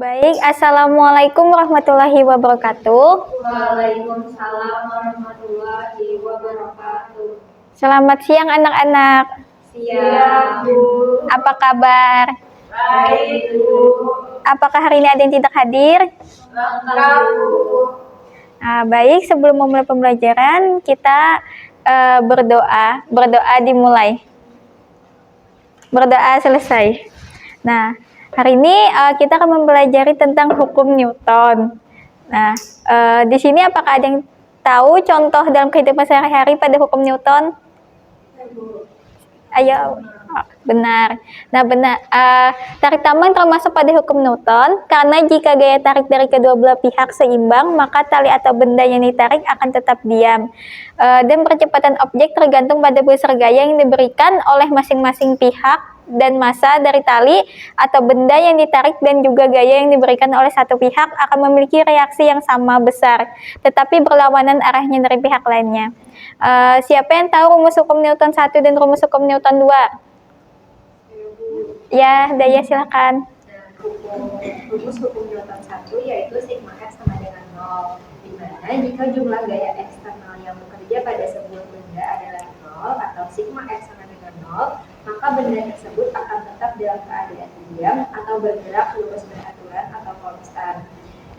Baik, Assalamualaikum warahmatullahi wabarakatuh. Waalaikumsalam warahmatullahi wabarakatuh. Selamat siang anak-anak. Siang, Bu. Apa kabar? Baik, Bu. Apakah hari ini ada yang tidak hadir? Lengkap, Bu. Baik, sebelum memulai pembelajaran, kita berdoa. Berdoa dimulai. Berdoa selesai. Nah, hari ini kita akan mempelajari tentang hukum Newton. Nah, di sini apakah ada yang tahu contoh dalam kehidupan sehari-hari pada hukum Newton? Ayo, benar. Nah, benar. Tarik tambang termasuk pada hukum Newton karena jika gaya tarik dari kedua belah pihak seimbang, maka tali atau benda yang ditarik akan tetap diam. Dan percepatan objek tergantung pada besar gaya yang diberikan oleh masing-masing pihak dan massa dari tali atau benda yang ditarik dan juga gaya yang diberikan oleh satu pihak akan memiliki reaksi yang sama besar, tetapi berlawanan arahnya dari pihak lainnya. Siapa yang tahu rumus hukum Newton 1 dan rumus hukum Newton 2? Ya, Daya silakan. Rumus hukum Newton 1 yaitu sigma F sama dengan 0, di mana jika jumlah gaya eksternal yang bekerja pada sebuah benda adalah 0 atau sigma F sama dengan 0, maka benda tersebut akan tetap dalam keadaan diam atau bergerak lurus beraturan atau konstan.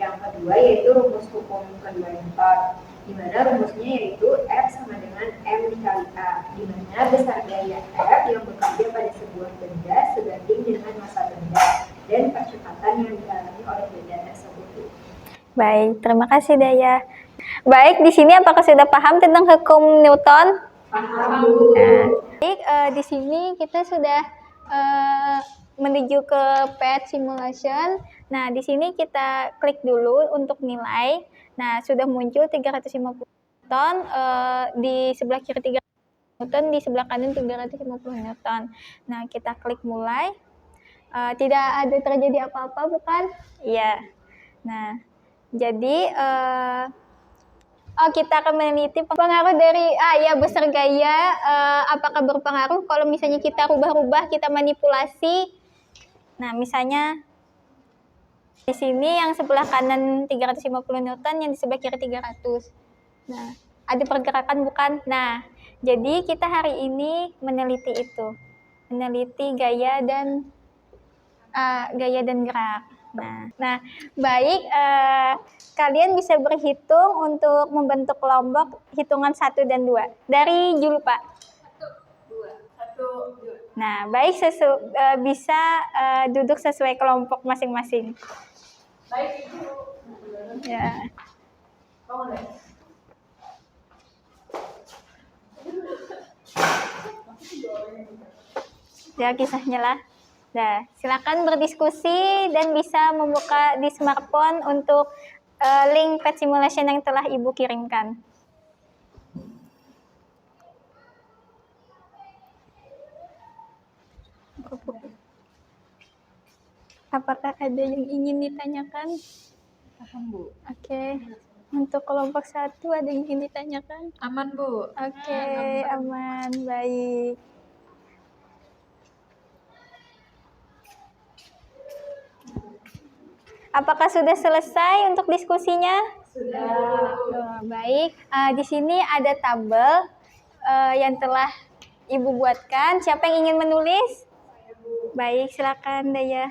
Yang kedua yaitu rumus hukum kedua Newton, di mana rumusnya yaitu F sama dengan M dikali A, di mana besar gaya F yang bekerja pada sebuah benda sebanding dengan massa benda dan percepatan yang dialami oleh benda tersebut. Baik, terima kasih Daya. Baik, di sini apakah sudah paham tentang hukum Newton? Paham, Bu. Baik, di sini kita sudah menuju ke PET simulation. Nah, di sini kita klik dulu untuk nilai. Nah, sudah muncul 350 Newton, di sebelah kiri 300 Newton, di sebelah kanan 350 Newton. Nah, kita klik mulai. Tidak ada terjadi apa-apa, bukan? Iya. Nah, jadi kita akan meneliti pengaruh dari besar gaya. Apakah berpengaruh kalau misalnya kita rubah-rubah, kita manipulasi. Nah, misalnya di sini yang sebelah kanan 350 Newton, yang di sebelah kiri 300. Nah, ada pergerakan bukan? Nah, jadi kita hari ini meneliti itu. Meneliti gaya dan gerak. Nah, baik, kalian bisa berhitung untuk membentuk kelompok hitungan 1 dan 2. Dari Jul, Pak. 1, 2. Nah, baik, bisa duduk sesuai kelompok masing-masing. Baik, Ibu. Ya. Ya, kisahnya lah. Nah, silakan berdiskusi dan bisa membuka di smartphone untuk link PET simulation yang telah Ibu kirimkan. Apakah ada yang ingin ditanyakan? Paham, Bu. Oke. Untuk kelompok 1 ada yang ingin ditanyakan? Aman, Bu. Oke, aman. Baik. Apakah sudah selesai untuk diskusinya? Sudah. Baik. Di sini ada tabel yang telah Ibu buatkan. Siapa yang ingin menulis? Baik, silakan Daya.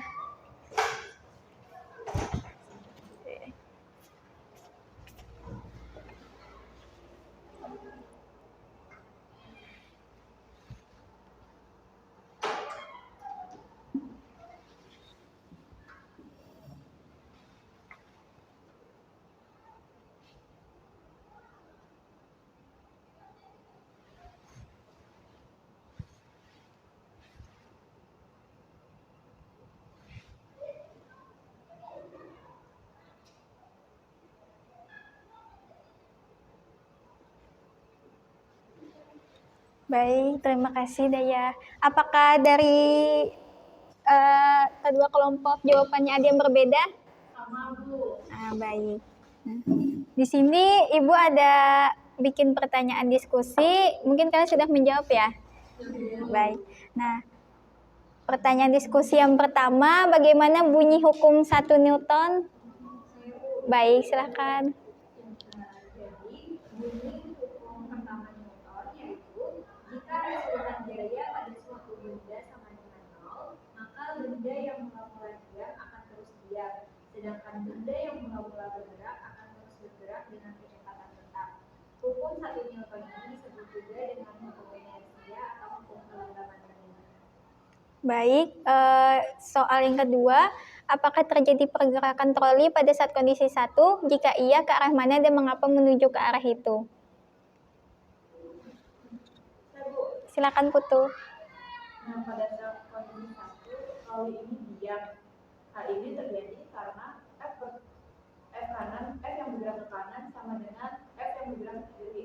Baik, terima kasih Daya. Apakah dari kedua kelompok jawabannya ada yang berbeda? Sama, Bu. Baik. Nah, di sini Ibu ada bikin pertanyaan diskusi. Mungkin kalian sudah menjawab ya? Baik. Nah, Pertanyaan diskusi yang pertama, bagaimana bunyi hukum 1 Newton? Baik, silakan. Nah, jadi bunyi hukum pertama Newton yaitu jika resultan gaya pada suatu benda sama dengan nol, maka benda yang mula-mula diam akan terus diam, sedangkan benda yang mula-mula bergerak akan terus bergerak dengan kecepatan tetap. Hukum 1 Newton ini disebut juga dengan hukum inersia atau hukum kelanggaman benda. Baik, soal yang kedua, apakah terjadi pergerakan troli pada saat kondisi 1? Jika iya, ke arah mana dan mengapa menuju ke arah itu? Silakan Putu. Nah, pada saat kondisi 1, troli ini diam. Hal ini terjadi karena F yang bergerak ke kanan sama dengan F yang bergerak ke kiri,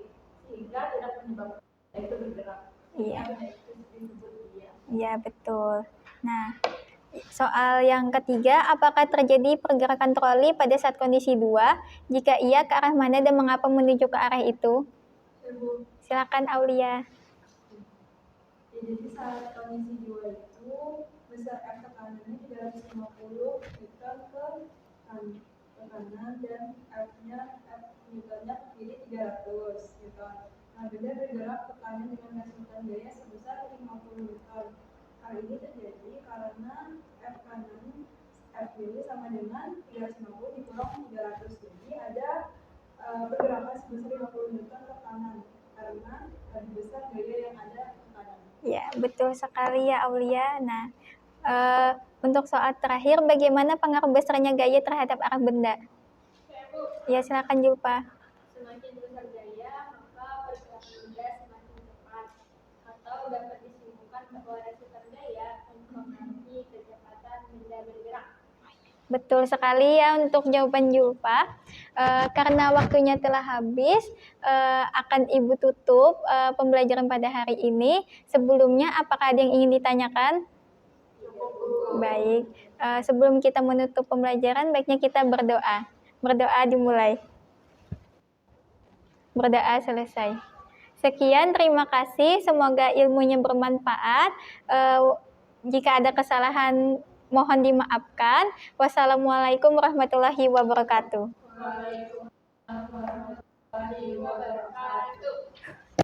sehingga tidak menyebabkan itu bergerak. Iya. Itu disebut diam. Iya, betul. Nah, soal yang ketiga, apakah terjadi pergerakan troli pada saat kondisi 2? Jika iya, ke arah mana dan mengapa menuju ke arah itu? Silakan Aulia. Jadi saat kondisi 2 itu besar F tekanannya 350 Newton ke kanan dan F-nya Newtonnya ke kiri 300 Newton. Nah, benda bergerak ke kanan dengan resultan gaya sebesar 50 Newton. Hal ini terjadi karena F kanan F kiri sama dengan 350 dikurang 300. Jadi ada pergerakan sebesar 50 Newton ke kanan karena lebih besar gaya yang ada ke kanan. Ya, betul sekali ya Aulia. Nah, untuk soal terakhir, bagaimana pengaruh besarnya gaya terhadap arah benda? Ya, silakan Julpa. Semakin besar gaya, maka pergerakan benda semakin cepat. Atau dapat disimpulkan bahwa resultan gaya mempengaruhi kecepatan benda bergerak. Betul sekali ya untuk jawaban Julpa. Karena waktunya telah habis, akan Ibu tutup pembelajaran pada hari ini. Sebelumnya, apakah ada yang ingin ditanyakan? Baik, sebelum kita menutup pembelajaran, baiknya kita berdoa. Berdoa dimulai. Berdoa selesai. Sekian, terima kasih. Semoga ilmunya bermanfaat. Jika ada kesalahan, mohon dimaafkan. Wassalamualaikum warahmatullahi wabarakatuh. Waalaikumsalam warahmatullahi wabarakatuh.